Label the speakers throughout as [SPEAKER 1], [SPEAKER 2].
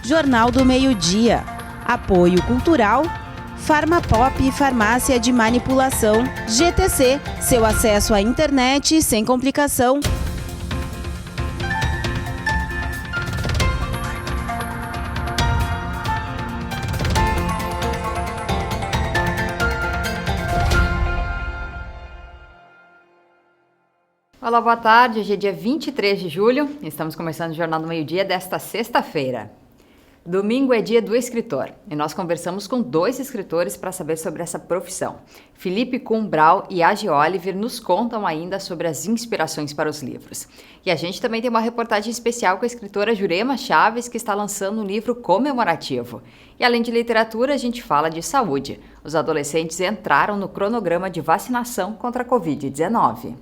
[SPEAKER 1] Jornal do Meio-Dia. Apoio Cultural. Farmapop, Farmácia de Manipulação. GTC, seu acesso à internet sem complicação.
[SPEAKER 2] Olá, boa tarde. Hoje é dia 23 de julho. Estamos começando o Jornal do Meio-Dia desta sexta-feira. Domingo é dia do escritor e nós conversamos com 2 escritores para saber sobre essa profissão. Felipe Kumbral e Agi Oliver nos contam ainda sobre as inspirações para os livros. E a gente também tem uma reportagem especial com a escritora Jurema Chaves, que está lançando um livro comemorativo. E além de literatura, a gente fala de saúde. Os adolescentes entraram no cronograma de vacinação contra a Covid-19.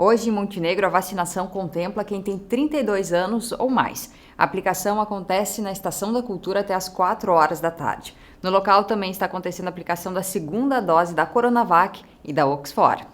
[SPEAKER 2] Hoje, em Montenegro, a vacinação contempla quem tem 32 anos ou mais. A aplicação acontece na Estação da Cultura até às 4 horas da tarde. No local também está acontecendo a aplicação da segunda dose da Coronavac e da Oxford.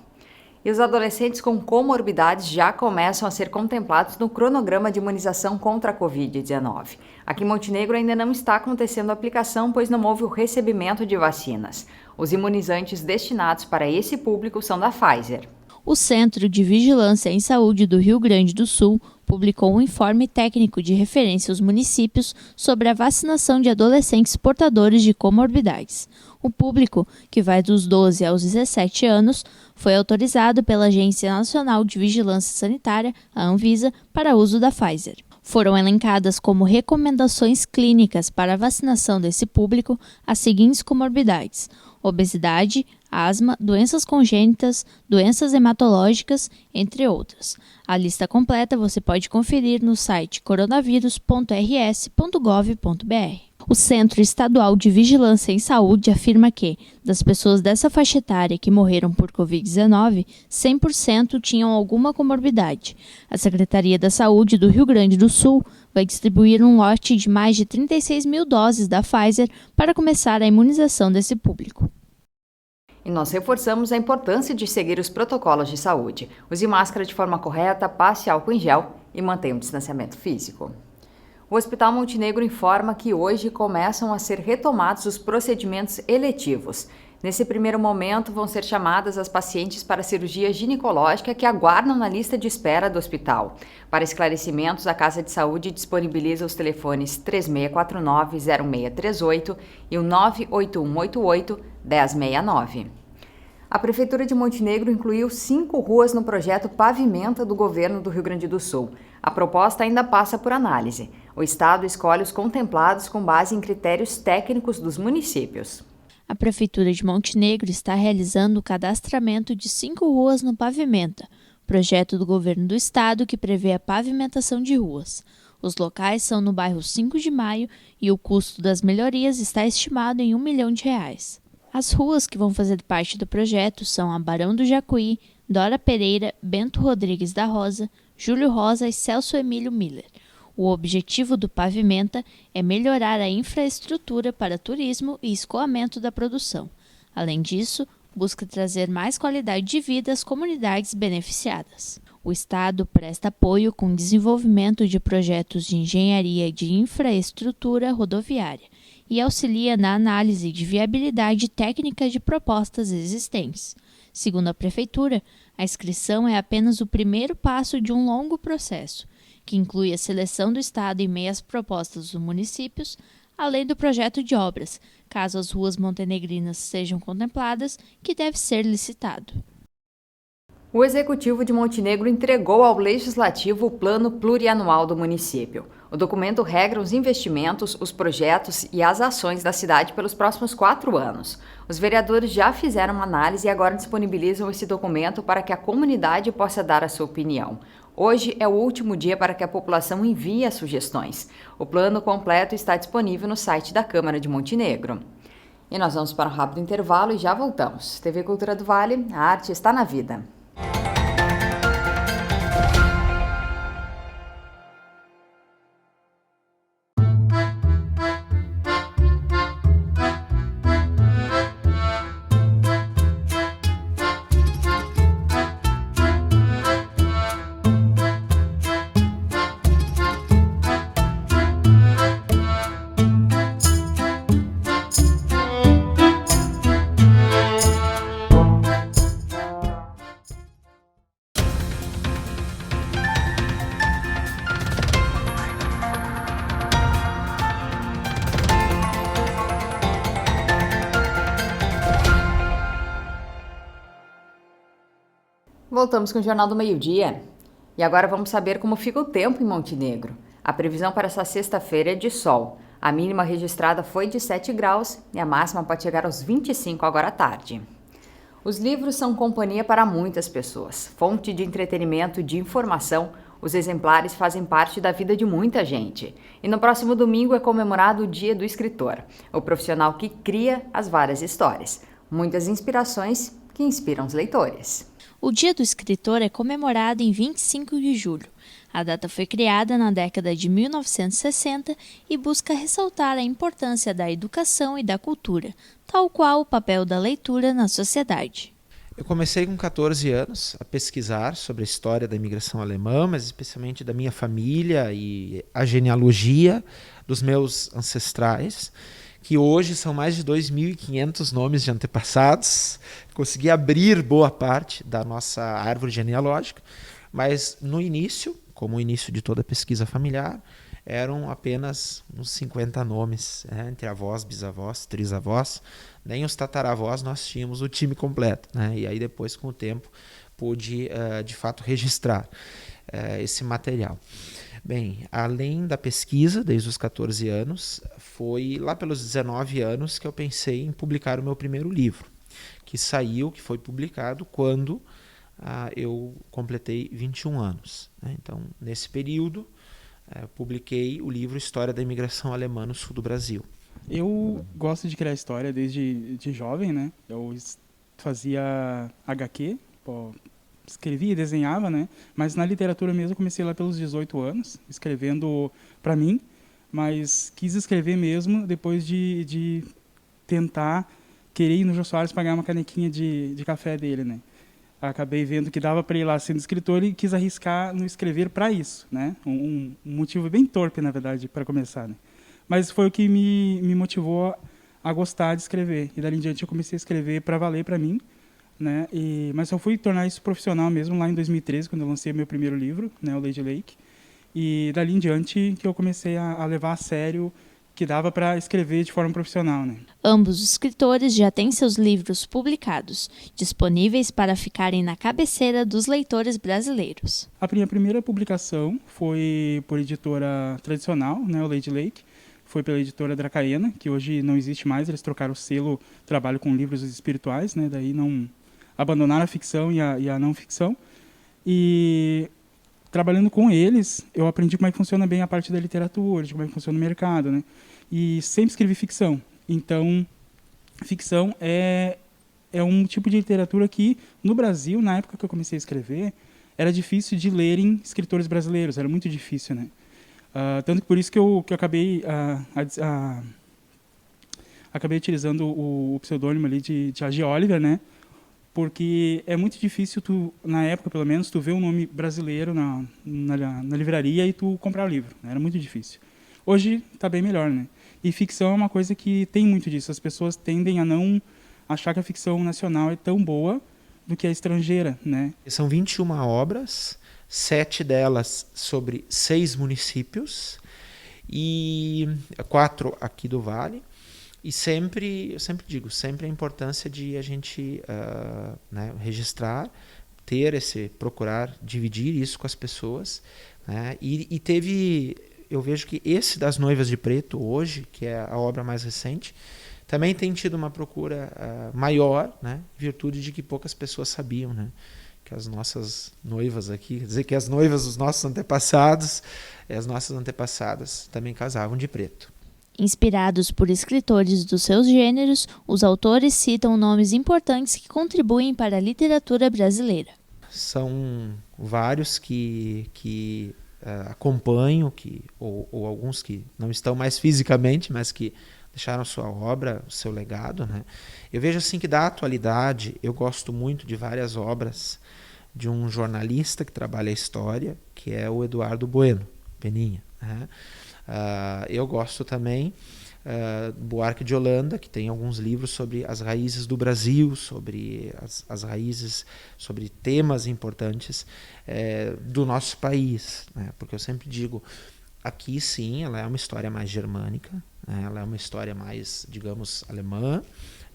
[SPEAKER 2] E os adolescentes com comorbidades já começam a ser contemplados no cronograma de imunização contra a Covid-19. Aqui em Montenegro ainda não está acontecendo a aplicação, pois não houve o recebimento de vacinas. Os imunizantes destinados para esse público são da Pfizer.
[SPEAKER 3] O Centro de Vigilância em Saúde do Rio Grande do Sul publicou um informe técnico de referência aos municípios sobre a vacinação de adolescentes portadores de comorbidades. O público, que vai dos 12 aos 17 anos, foi autorizado pela Agência Nacional de Vigilância Sanitária, a Anvisa, para uso da Pfizer. Foram elencadas como recomendações clínicas para a vacinação desse público as seguintes comorbidades: obesidade, asma, doenças congênitas, doenças hematológicas, entre outras. A lista completa você pode conferir no site coronavírus.rs.gov.br. O Centro Estadual de Vigilância em Saúde afirma que, das pessoas dessa faixa etária que morreram por Covid-19, 100% tinham alguma comorbidade. A Secretaria da Saúde do Rio Grande do Sul vai distribuir um lote de mais de 36 mil doses da Pfizer para começar a imunização desse público.
[SPEAKER 2] E nós reforçamos a importância de seguir os protocolos de saúde. Use máscara de forma correta, passe álcool em gel e mantenha um distanciamento físico. O Hospital Montenegro informa que hoje começam a ser retomados os procedimentos eletivos. Nesse primeiro momento, vão ser chamadas as pacientes para cirurgia ginecológica que aguardam na lista de espera do hospital. Para esclarecimentos, a Casa de Saúde disponibiliza os telefones 3649-0638 e o 98188-1069. A Prefeitura de Montenegro incluiu 5 ruas no projeto Pavimenta do Governo do Rio Grande do Sul. A proposta ainda passa por análise. O Estado escolhe os contemplados com base em critérios técnicos dos municípios.
[SPEAKER 3] A Prefeitura de Montenegro está realizando o cadastramento de 5 ruas no Pavimenta, projeto do Governo do Estado que prevê a pavimentação de ruas. Os locais são no bairro 5 de Maio e o custo das melhorias está estimado em R$1 milhão. As ruas que vão fazer parte do projeto são a Barão do Jacuí, Dora Pereira, Bento Rodrigues da Rosa, Júlio Rosa e Celso Emílio Miller. O objetivo do Pavimenta é melhorar a infraestrutura para turismo e escoamento da produção. Além disso, busca trazer mais qualidade de vida às comunidades beneficiadas. O Estado presta apoio com o desenvolvimento de projetos de engenharia de infraestrutura rodoviária e auxilia na análise de viabilidade técnica de propostas existentes. Segundo a Prefeitura, a inscrição é apenas o primeiro passo de um longo processo, que inclui a seleção do Estado em meio às propostas dos municípios, além do projeto de obras, caso as ruas montenegrinas sejam contempladas, que deve ser licitado.
[SPEAKER 2] O Executivo de Montenegro entregou ao Legislativo o Plano Plurianual do município. O documento regra os investimentos, os projetos e as ações da cidade pelos próximos 4 anos. Os vereadores já fizeram uma análise e agora disponibilizam esse documento para que a comunidade possa dar a sua opinião. Hoje é o último dia para que a população envie as sugestões. O plano completo está disponível no site da Câmara de Montenegro. E nós vamos para um rápido intervalo e já voltamos. TV Cultura do Vale, a arte está na vida. Voltamos com o Jornal do Meio-Dia. E agora vamos saber como fica o tempo em Montenegro. A previsão para essa sexta-feira é de sol. A mínima registrada foi de 7 graus e a máxima pode chegar aos 25 agora à tarde. Os livros são companhia para muitas pessoas. Fonte de entretenimento e de informação, os exemplares fazem parte da vida de muita gente. E no próximo domingo é comemorado o Dia do Escritor, o profissional que cria as várias histórias. Muitas inspirações que inspiram os leitores.
[SPEAKER 3] O Dia do Escritor é comemorado em 25 de julho. A data foi criada na década de 1960 e busca ressaltar a importância da educação e da cultura, tal qual o papel da leitura na sociedade.
[SPEAKER 4] Eu comecei com 14 anos a pesquisar sobre a história da imigração alemã, mas especialmente da minha família e a genealogia dos meus ancestrais, que hoje são mais de 2.500 nomes de antepassados. Consegui abrir boa parte da nossa árvore genealógica, mas no início, como o início de toda pesquisa familiar, eram apenas uns 50 nomes, entre avós, bisavós, trisavós, nem os tataravós nós tínhamos o time completo, e aí depois com o tempo pude de fato registrar esse material. Bem, além da pesquisa, desde os 14 anos, foi lá pelos 19 anos que eu pensei em publicar o meu primeiro livro, que foi publicado quando eu completei 21 anos. Então, nesse período, publiquei o livro História da Imigração Alemã no Sul do Brasil.
[SPEAKER 5] Eu gosto de criar história desde jovem, né? Eu fazia HQ, escrevia e desenhava, né? Mas na literatura mesmo eu comecei lá pelos 18 anos, escrevendo para mim, mas quis escrever mesmo depois de tentar querer ir no Jô Soares pagar uma canequinha de café dele, né? Acabei vendo que dava para ir lá sendo escritor e quis arriscar no escrever para isso, né? Um motivo bem torpe, na verdade, para começar, né? Mas foi o que me motivou a gostar de escrever. E dali em diante eu comecei a escrever para valer para mim, né? Mas só fui tornar isso profissional mesmo lá em 2013, quando eu lancei meu primeiro livro, né, o Lady Lake. E dali em diante que eu comecei a levar a sério que dava para escrever de forma profissional, né?
[SPEAKER 3] Ambos os escritores já têm seus livros publicados, disponíveis para ficarem na cabeceira dos leitores brasileiros.
[SPEAKER 5] A minha primeira publicação foi por editora tradicional, né, o Lady Lake. Foi pela editora Dracaena, que hoje não existe mais, eles trocaram o selo, trabalho com livros espirituais, né, daí não abandonaram a ficção e a não ficção. E trabalhando com eles, eu aprendi como é que funciona bem a parte da literatura, de como é que funciona o mercado, né? E sempre escrevi ficção. Então, ficção é um tipo de literatura que, no Brasil, na época que eu comecei a escrever, era difícil de lerem escritores brasileiros, era muito difícil, né? Tanto que por isso que eu acabei utilizando o pseudônimo ali de A.G. Oliver, né? Porque é muito difícil, na época pelo menos, tu ver um nome brasileiro na livraria e tu comprar o livro. Era muito difícil. Hoje está bem melhor, né? E ficção é uma coisa que tem muito disso. As pessoas tendem a não achar que a ficção nacional é tão boa do que a estrangeira, né?
[SPEAKER 4] São 21 obras, 7 delas sobre 6 municípios e 4 aqui do Vale. E eu sempre digo, sempre a importância de a gente registrar, procurar dividir isso com as pessoas, né? E eu vejo que esse das Noivas de Preto hoje, que é a obra mais recente, também tem tido uma procura maior, né? Em virtude de que poucas pessoas sabiam, né? Que as nossas noivas aqui, quer dizer que as noivas dos nossos antepassados e as nossas antepassadas também casavam de preto.
[SPEAKER 3] Inspirados por escritores dos seus gêneros, os autores citam nomes importantes que contribuem para a literatura brasileira.
[SPEAKER 4] São vários que acompanho, ou alguns que não estão mais fisicamente, mas que deixaram sua obra, o seu legado, né? Eu vejo assim que da atualidade eu gosto muito de várias obras de um jornalista que trabalha a história, que é o Eduardo Bueno, Peninha, né? Eu gosto também do Buarque de Holanda, que tem alguns livros sobre as raízes do Brasil, sobre as raízes, sobre temas importantes do nosso país, né? Porque eu sempre digo, aqui sim, ela é uma história mais germânica, né? Ela é uma história mais, digamos, alemã,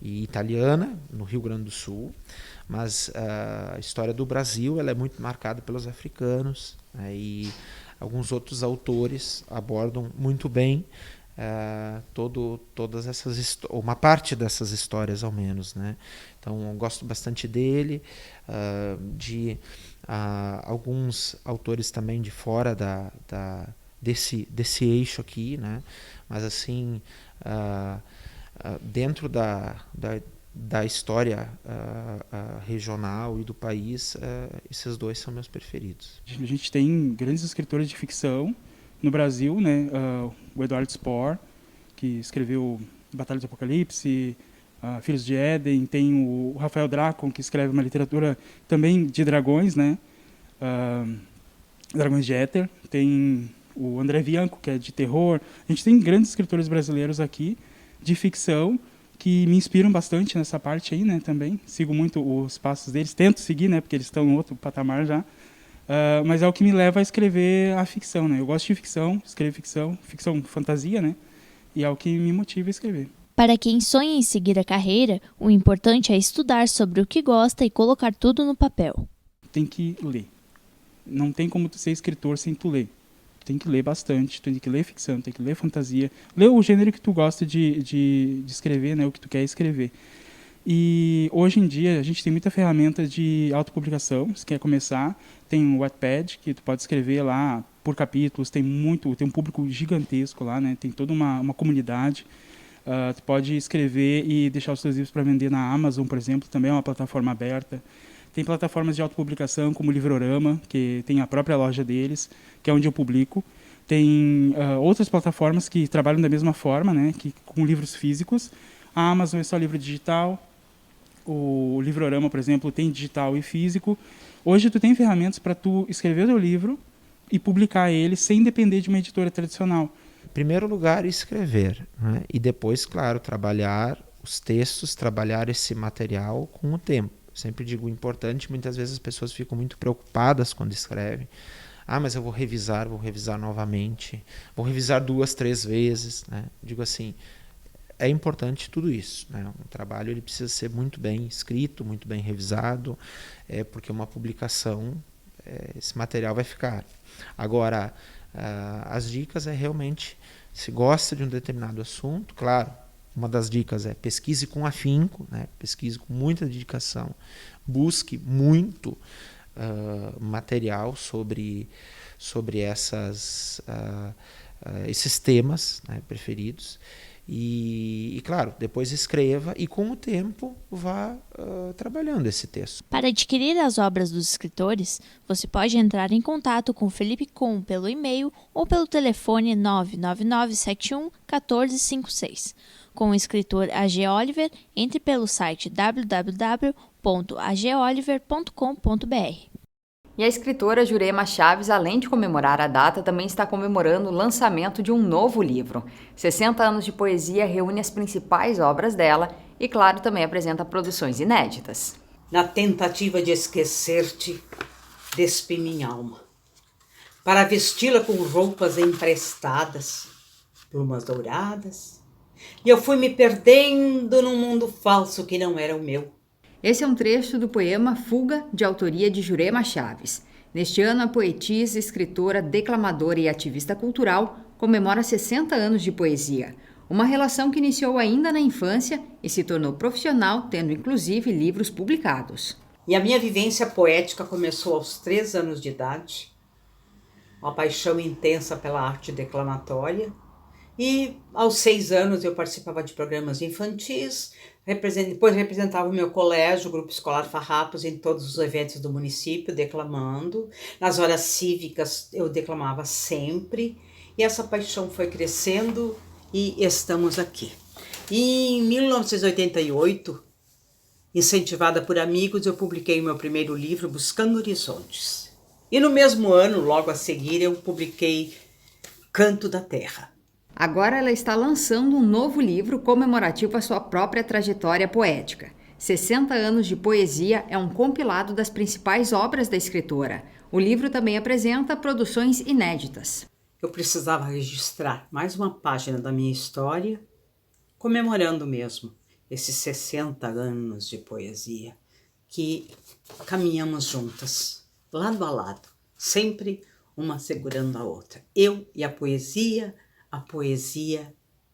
[SPEAKER 4] e italiana, no Rio Grande do Sul, mas a história do Brasil ela é muito marcada pelos africanos, né, e alguns outros autores abordam muito bem todas essas uma parte dessas histórias ao menos, né? Então eu gosto bastante dele, de alguns autores também de fora desse eixo aqui, né? Mas assim dentro da história regional e do país, esses dois são meus preferidos.
[SPEAKER 5] A gente tem grandes escritores de ficção no Brasil, né? O Eduardo Spohr, que escreveu Batalha do Apocalipse, Filhos de Éden, tem o Rafael Dracon, que escreve uma literatura também de dragões, né? Dragões de Éter, tem o André Bianco, que é de terror. A gente tem grandes escritores brasileiros aqui de ficção que me inspiram bastante nessa parte aí, né? Também sigo muito os passos deles, tento seguir, né? Porque eles estão em outro patamar já. Mas é o que me leva a escrever a ficção, né? Eu gosto de ficção, escrevo ficção fantasia, né? E é o que me motiva a escrever.
[SPEAKER 3] Para quem sonha em seguir a carreira, o importante é estudar sobre o que gosta e colocar tudo no papel.
[SPEAKER 5] Tem que ler. Não tem como tu ser escritor sem tu ler. Tem que ler bastante, tem que ler ficção, tem que ler fantasia. Ler o gênero que tu gosta de escrever, né? O que tu quer escrever. E hoje em dia a gente tem muita ferramenta de autopublicação. Se quer começar, tem o Wattpad, que tu pode escrever lá por capítulos, tem um público gigantesco lá, né? Tem toda uma comunidade. Tu pode escrever e deixar os seus livros para vender na Amazon, por exemplo, também é uma plataforma aberta. Tem plataformas de autopublicação como o Livrorama, que tem a própria loja deles, que é onde eu publico. Tem outras plataformas que trabalham da mesma forma, né? Com livros físicos. A Amazon é só livro digital. O Livrorama, por exemplo, tem digital e físico. Hoje tu tem ferramentas para tu escrever o teu livro e publicar ele sem depender de uma editora tradicional.
[SPEAKER 4] Em primeiro lugar, escrever, né? E depois, claro, trabalhar os textos, trabalhar esse material com o tempo. Sempre digo importante, muitas vezes as pessoas ficam muito preocupadas quando escrevem. Mas eu vou revisar novamente, vou revisar 2, 3 vezes, né? Digo assim, é importante tudo isso, né? Um trabalho ele precisa ser muito bem escrito, muito bem revisado, porque uma publicação, esse material vai ficar. Agora, as dicas é realmente, se gosta de um determinado assunto, claro, uma das dicas é pesquise com afinco, né? Pesquise com muita dedicação, busque muito material sobre esses temas, né, preferidos. E, claro, depois escreva e, com o tempo, vá trabalhando esse texto.
[SPEAKER 3] Para adquirir as obras dos escritores, você pode entrar em contato com Felipe Kuhn pelo e-mail ou pelo telefone 99971 1456. Com o escritor A.G. Oliver, entre pelo site www.agoliver.com.br.
[SPEAKER 2] E a escritora Jurema Chaves, além de comemorar a data, também está comemorando o lançamento de um novo livro. 60 anos de poesia reúne as principais obras dela e, claro, também apresenta produções inéditas.
[SPEAKER 6] Na tentativa de esquecer-te, despi minha alma, para vesti-la com roupas emprestadas, plumas douradas, e eu fui me perdendo num mundo falso que não era o meu.
[SPEAKER 2] Esse é um trecho do poema Fuga, de autoria de Jurema Chaves. Neste ano, a poetisa, escritora, declamadora e ativista cultural comemora 60 anos de poesia. Uma relação que iniciou ainda na infância e se tornou profissional, tendo inclusive livros publicados.
[SPEAKER 6] E a minha vivência poética começou aos 3 anos de idade. Uma paixão intensa pela arte declamatória. E aos 6 anos eu participava de programas infantis, depois representava o meu colégio, o Grupo Escolar Farrapos, em todos os eventos do município, declamando. Nas horas cívicas eu declamava sempre, e essa paixão foi crescendo e estamos aqui. E em 1988, incentivada por amigos, eu publiquei o meu primeiro livro, Buscando Horizontes. E no mesmo ano, logo a seguir, eu publiquei Canto da Terra.
[SPEAKER 2] Agora ela está lançando um novo livro comemorativo à sua própria trajetória poética. 60 anos de poesia é um compilado das principais obras da escritora. O livro também apresenta produções inéditas.
[SPEAKER 6] Eu precisava registrar mais uma página da minha história, comemorando mesmo esses 60 anos de poesia, que caminhamos juntas, lado a lado, sempre uma segurando a outra. Eu e a poesia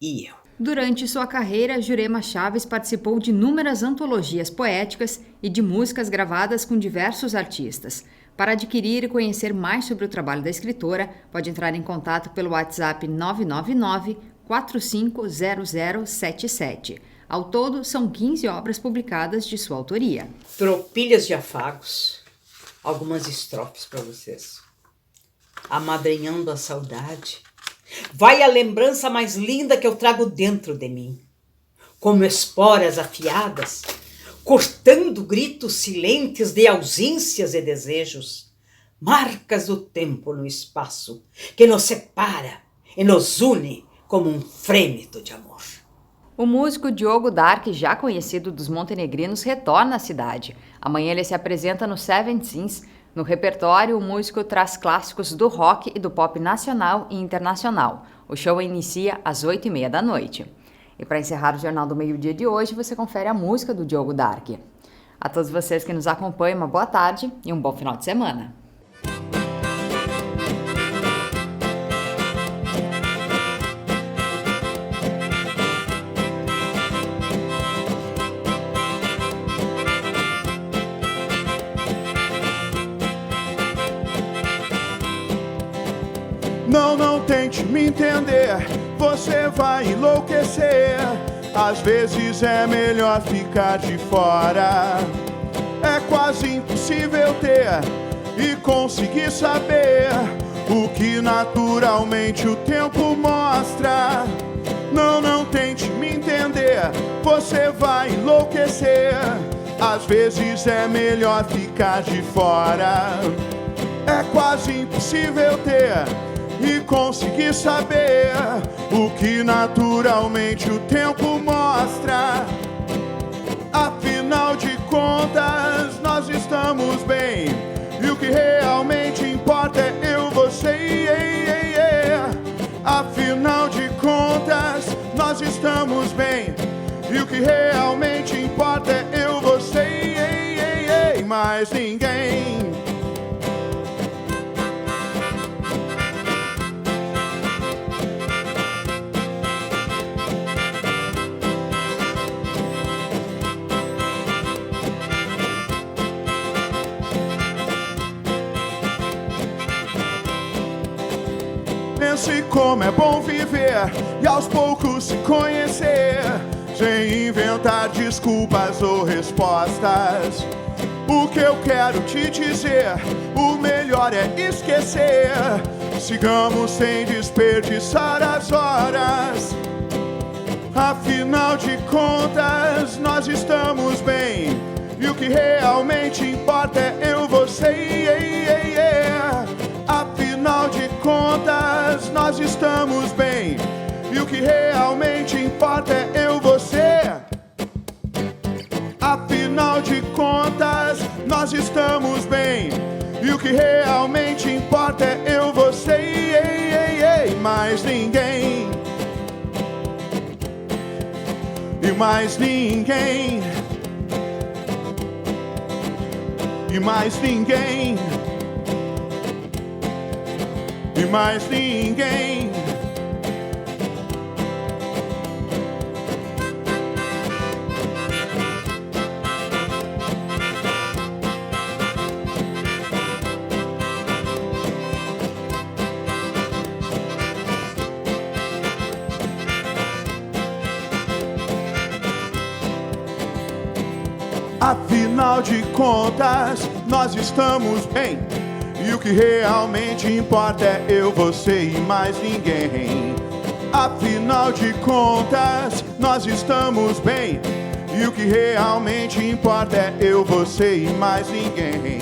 [SPEAKER 6] e eu.
[SPEAKER 2] Durante sua carreira, Jurema Chaves participou de inúmeras antologias poéticas e de músicas gravadas com diversos artistas. Para adquirir e conhecer mais sobre o trabalho da escritora, pode entrar em contato pelo WhatsApp 999-450077. Ao todo, são 15 obras publicadas de sua autoria.
[SPEAKER 6] Tropilhas de afagos, algumas estrofes para vocês. Amadrinhando a saudade, vai a lembrança mais linda que eu trago dentro de mim. Como esporas afiadas, cortando gritos silentes de ausências e desejos, marcas do tempo no espaço que nos separa e nos une como um frêmito de amor.
[SPEAKER 2] O músico Diogo Dark, já conhecido dos montenegrinos, retorna à cidade. Amanhã ele se apresenta no Seven Sins. No repertório, o músico traz clássicos do rock e do pop nacional e internacional. O show inicia às 20h30 da noite. E para encerrar o Jornal do Meio-Dia de hoje, você confere a música do Diogo Dark. A todos vocês que nos acompanham, uma boa tarde e um bom final de semana.
[SPEAKER 7] Não tente me entender, você vai enlouquecer. Às vezes é melhor ficar de fora. É quase impossível ter e conseguir saber o que naturalmente o tempo mostra. Não tente me entender, você vai enlouquecer. Às vezes é melhor ficar de fora. É quase impossível ter e conseguir saber o que naturalmente o tempo mostra. Afinal de contas, nós estamos bem, e o que realmente importa é eu, você. Afinal de contas, nós estamos bem, e o que realmente importa é eu, você, mais ninguém. Pense como é bom viver e aos poucos se conhecer, sem inventar desculpas ou respostas. O que eu quero te dizer, o melhor é esquecer. Sigamos sem desperdiçar as horas. Afinal de contas, nós estamos bem, e o que realmente importa é eu, você. Afinal de contas, nós estamos bem, e o que realmente importa é eu, você. Afinal de contas, nós estamos bem, e o que realmente importa é eu, você, mais ninguém. E mais ninguém. E mais ninguém. E mais ninguém. Afinal de contas, nós estamos bem, e o que realmente importa é eu, você e mais ninguém. Afinal de contas, nós estamos bem, e o que realmente importa é eu, você e mais ninguém.